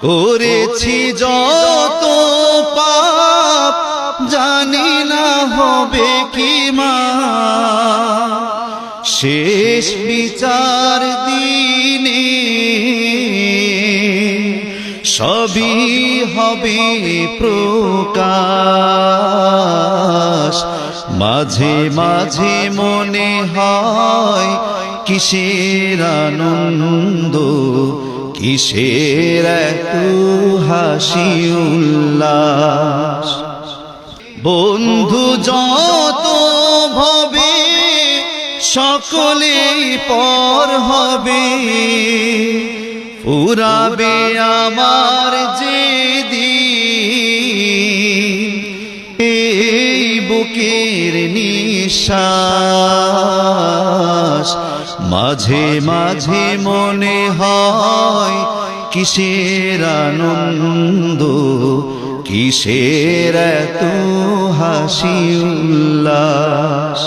করেছি যত পাপ জানি না হবে কি মা, শেষ বিচার দিনে সবই হবে প্রকাশ। মাঝে মাঝে মনে হয় কিসের আনন্দ, কিসের এত হাসি উল্লাস। বন্ধু যত ভবে সকলেই পর হবে, ফুরাবে আমার যে দিন এই বুকের নিঃশ্বাস। মাঝে মাঝে মনে হয় কিসের আনন্দ, কিসের এত হাসি উল্লাস।